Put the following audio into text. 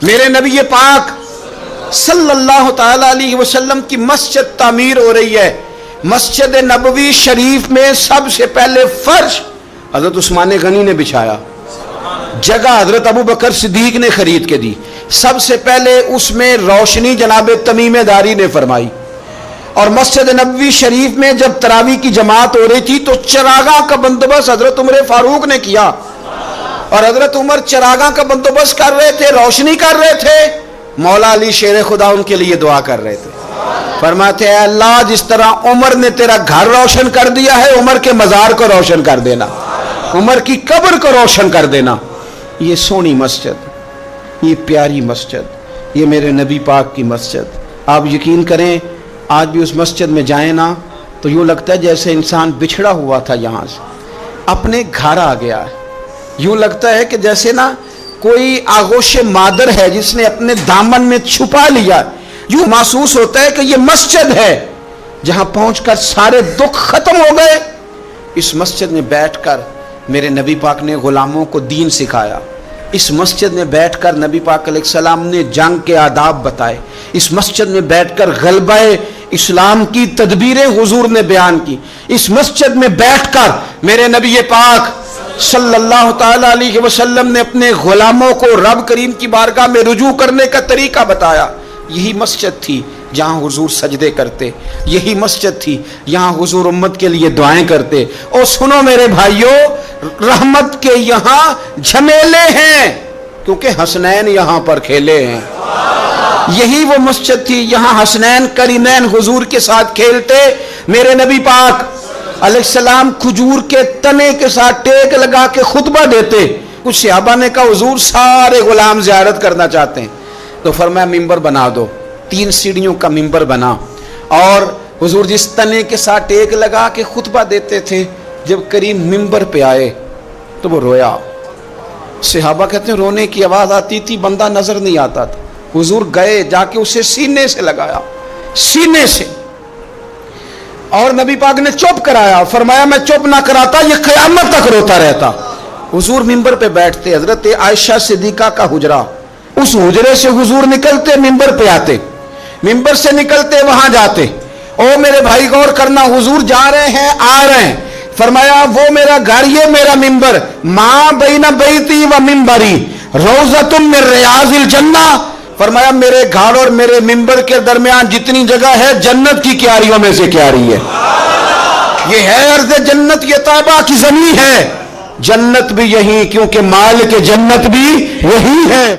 میرے نبی پاک صلی اللہ تعالی علیہ وسلم کی مسجد تعمیر ہو رہی ہے. مسجد نبوی شریف میں سب سے پہلے فرش حضرت عثمان غنی نے بچھایا, جگہ حضرت ابو بکر صدیق نے خرید کے دی. سب سے پہلے اس میں روشنی جناب تمیم داری نے فرمائی. اور مسجد نبوی شریف میں جب تراویح کی جماعت ہو رہی تھی تو چراغاں کا بندوبست حضرت عمر فاروق نے کیا, اور حضرت عمر چراغاں کا بندوبست کر رہے تھے, روشنی کر رہے تھے. مولا علی شیر خدا ان کے لیے دعا کر رہے تھے, فرماتے ہیں اللہ جس طرح عمر نے تیرا گھر روشن کر دیا ہے, عمر کے مزار کو روشن کر دینا, عمر کی قبر کو روشن کر دینا. یہ سونی مسجد, یہ پیاری مسجد, یہ میرے نبی پاک کی مسجد. آپ یقین کریں آج بھی اس مسجد میں جائیں نا تو یوں لگتا ہے جیسے انسان بچھڑا ہوا تھا یہاں سے اپنے گھر آ گیا ہے. یوں لگتا ہے کہ جیسے نا کوئی آغوش مادر ہے جس نے اپنے دامن میں چھپا لیا. یوں محسوس ہوتا ہے کہ یہ مسجد ہے جہاں پہنچ کر سارے دکھ ختم ہو گئے. اس مسجد میں بیٹھ کر میرے نبی پاک نے غلاموں کو دین سکھایا. اس مسجد میں بیٹھ کر نبی پاک علیہ السلام نے جنگ کے آداب بتائے. اس مسجد میں بیٹھ کر غلبہ اسلام کی تدبیریں حضور نے بیان کی. اس مسجد میں بیٹھ کر میرے نبی پاک صلی اللہ تعالی علیہ وسلم نے اپنے غلاموں کو رب کریم کی بارگاہ میں رجوع کرنے کا طریقہ بتایا. یہی مسجد تھی جہاں حضور سجدے کرتے, یہی مسجد تھی یہاں حضور امت کے لیے دعائیں کرتے. اور سنو میرے بھائیوں, رحمت کے یہاں جھمیلے ہیں کیونکہ حسنین یہاں پر کھیلے ہیں. یہی وہ مسجد تھی یہاں حسنین کریمین حضور کے ساتھ کھیلتے. میرے نبی پاک علیہ السلام کھجور کے تنے کے ساتھ ٹیک لگا کے خطبہ دیتے. کچھ صحابہ نے کہا حضور سارے غلام زیارت کرنا چاہتے ہیں, تو فرمایا ممبر بنا دو, 3 سیڑھیوں کا ممبر بنا. اور حضور جس تنے کے ساتھ ٹیک لگا کے خطبہ دیتے تھے, جب قریب ممبر پہ آئے تو وہ رویا. صحابہ کہتے ہیں رونے کی آواز آتی تھی, بندہ نظر نہیں آتا تھا. حضور گئے جا کے اسے سینے سے لگایا, سینے سے, اور نبی پاک نے چپ کرایا. فرمایا میں چپ نہ کراتا یہ قیامت تک روتا رہتا. حضور ممبر پہ بیٹھتے, حضرت عائشہ صدیقہ کا حجرہ, اس حجرے سے حضور نکلتے ممبر پہ آتے, ممبر سے نکلتے وہاں جاتے. او میرے بھائی غور کرنا, حضور جا رہے ہیں آ رہے ہیں. فرمایا وہ میرا گھر یہ میرا ممبر, ماں بین بیتی و ممبری روضۃ من ریاض الجنہ. فرمایا میرے گھر اور میرے ممبر کے درمیان جتنی جگہ ہے جنت کی کیاریوں میں سے کیاری ہے. یہ ہے ارض جنت, یہ طیبہ کی زمین ہے. جنت بھی یہی کیونکہ مالک جنت بھی وہی ہے.